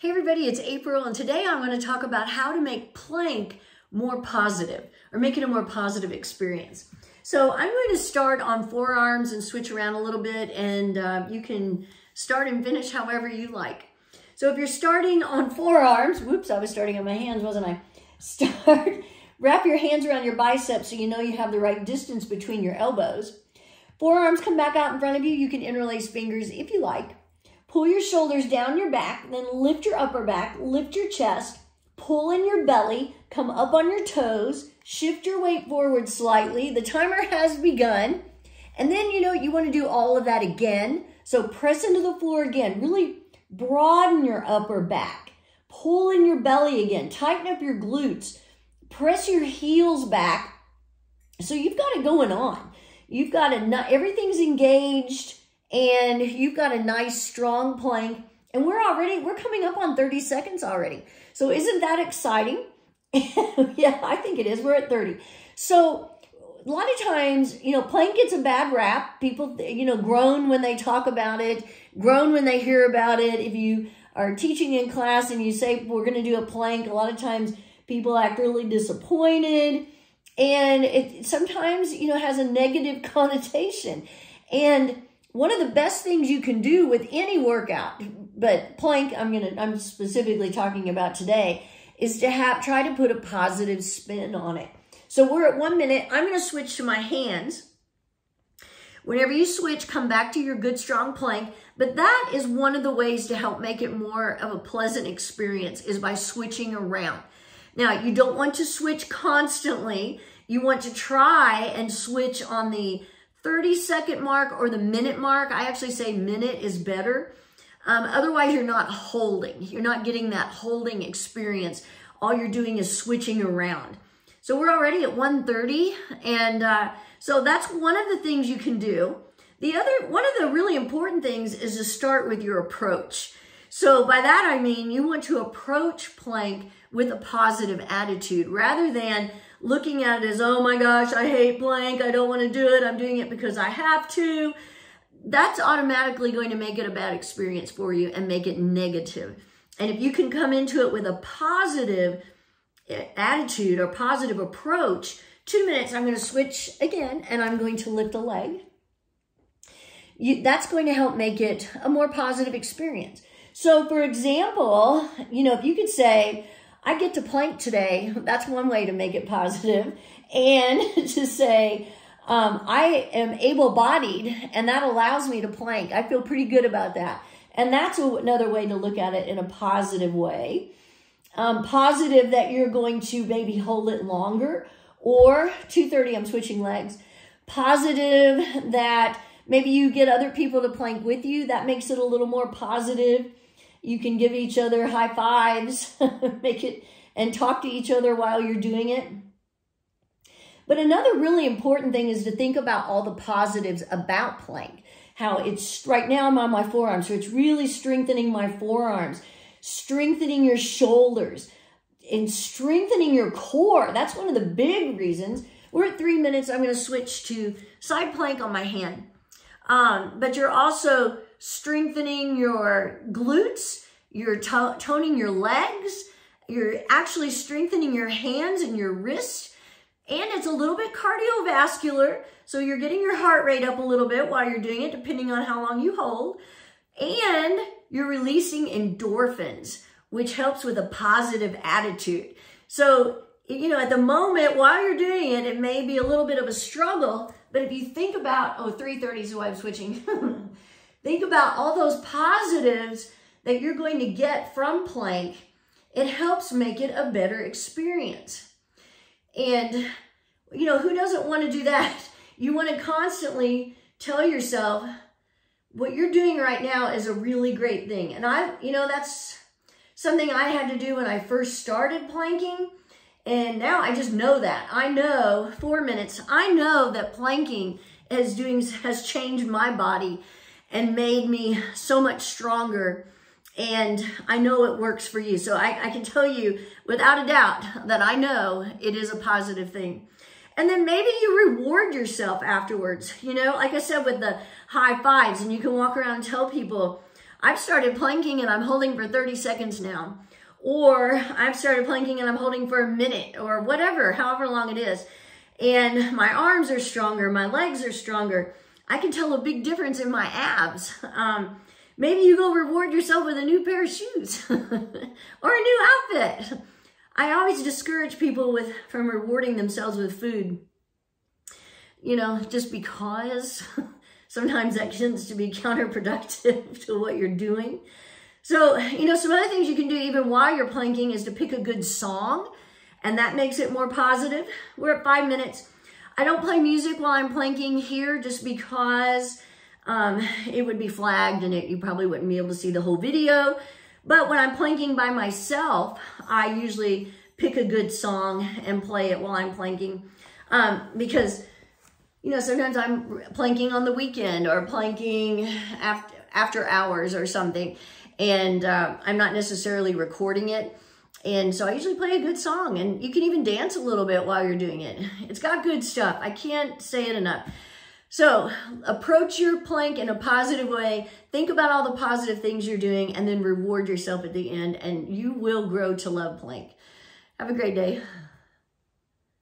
Hey everybody, it's April, and today I'm going to talk about how to make plank more positive, or make it a more positive experience. So I'm going to start on forearms and switch around a little bit, and you can start and finish however you like. So if you're starting on forearms, whoops, I was starting on my hands, wasn't I? Wrap your hands around your biceps so you know you have the right distance between your elbows. Forearms come back out in front of you. You can interlace fingers if you like. Pull your shoulders down your back, then lift your upper back, lift your chest, pull in your belly, come up on your toes, shift your weight forward slightly. The timer has begun. And then, you want to do all of that again. So press into the floor again. Really broaden your upper back. Pull in your belly again. Tighten up your glutes. Press your heels back. So you've got it going on. You've got everything's engaged. And you've got a nice strong plank, and we're coming up on 30 seconds already. So isn't that exciting? Yeah, I think it is. We're at 30. So a lot of times, plank gets a bad rap. People, groan when they talk about it, groan when they hear about it. If you are teaching in class and you say, we're going to do a plank, a lot of times people act really disappointed. And it sometimes, has a negative connotation. And one of the best things you can do with any workout, but plank I'm specifically talking about today, is to try to put a positive spin on it. So we're at 1 minute. I'm going to switch to my hands. Whenever you switch, come back to your good strong plank. But that is one of the ways to help make it more of a pleasant experience, is by switching around. Now, you don't want to switch constantly. You want to try and switch on the 30-second mark or the minute mark. I actually say minute is better. Otherwise, you're not holding. You're not getting that holding experience. All you're doing is switching around. So we're already at 1:30, and so that's one of the things you can do. One of the really important things is to start with your approach. So by that I mean you want to approach plank with a positive attitude rather than looking at it as, oh my gosh, I hate plank, I don't want to do it, I'm doing it because I have to. That's automatically going to make it a bad experience for you and make it negative. And if you can come into it with a positive attitude or positive approach, 2 minutes, I'm going to switch again and I'm going to lift a leg. That's going to help make it a more positive experience. So for example, if you could say, I get to plank today, that's one way to make it positive. And to say, I am able-bodied, and that allows me to plank. I feel pretty good about that. And that's another way to look at it in a positive way. Positive that you're going to maybe hold it longer, or 2:30, I'm switching legs. Positive that maybe you get other people to plank with you. That makes it a little more positive. You can give each other high fives, and talk to each other while you're doing it. But another really important thing is to think about all the positives about plank. How it's, right now I'm on my forearms, so it's really strengthening my forearms, strengthening your shoulders, and strengthening your core. That's one of the big reasons. We're at 3 minutes. I'm going to switch to side plank on my hand. But you're also strengthening your glutes, you're toning your legs, you're actually strengthening your hands and your wrists, and it's a little bit cardiovascular, so you're getting your heart rate up a little bit while you're doing it, depending on how long you hold, and you're releasing endorphins, which helps with a positive attitude. So, at the moment, while you're doing it, it may be a little bit of a struggle, but if you think about, 3:30 is why I'm switching. Think about all those positives that you're going to get from plank. It helps make it a better experience. And, who doesn't want to do that? You want to constantly tell yourself what you're doing right now is a really great thing. And that's something I had to do when I first started planking. And now I just know that. I know 4 minutes. I know that planking has changed my body and made me so much stronger. And I know it works for you. So I can tell you without a doubt that I know it is a positive thing. And then maybe you reward yourself afterwards. Like I said, with the high fives, and you can walk around and tell people, I've started planking and I'm holding for 30 seconds now. Or I've started planking and I'm holding for a minute or whatever, however long it is. And my arms are stronger, my legs are stronger. I can tell a big difference in my abs. Maybe you go reward yourself with a new pair of shoes or a new outfit. I always discourage people from rewarding themselves with food. You know, just because sometimes that tends to be counterproductive to what you're doing. So, you know, some other things you can do even while you're planking is to pick a good song, and that makes it more positive. We're at 5 minutes. I don't play music while I'm planking here just because it would be flagged and you probably wouldn't be able to see the whole video. But when I'm planking by myself, I usually pick a good song and play it while I'm planking because, you know, sometimes I'm planking on the weekend or planking after hours or something, and I'm not necessarily recording it. And so I usually play a good song, and you can even dance a little bit while you're doing it. It's got good stuff. I can't say it enough. So approach your plank in a positive way. Think about all the positive things you're doing, and then reward yourself at the end, and you will grow to love plank. Have a great day.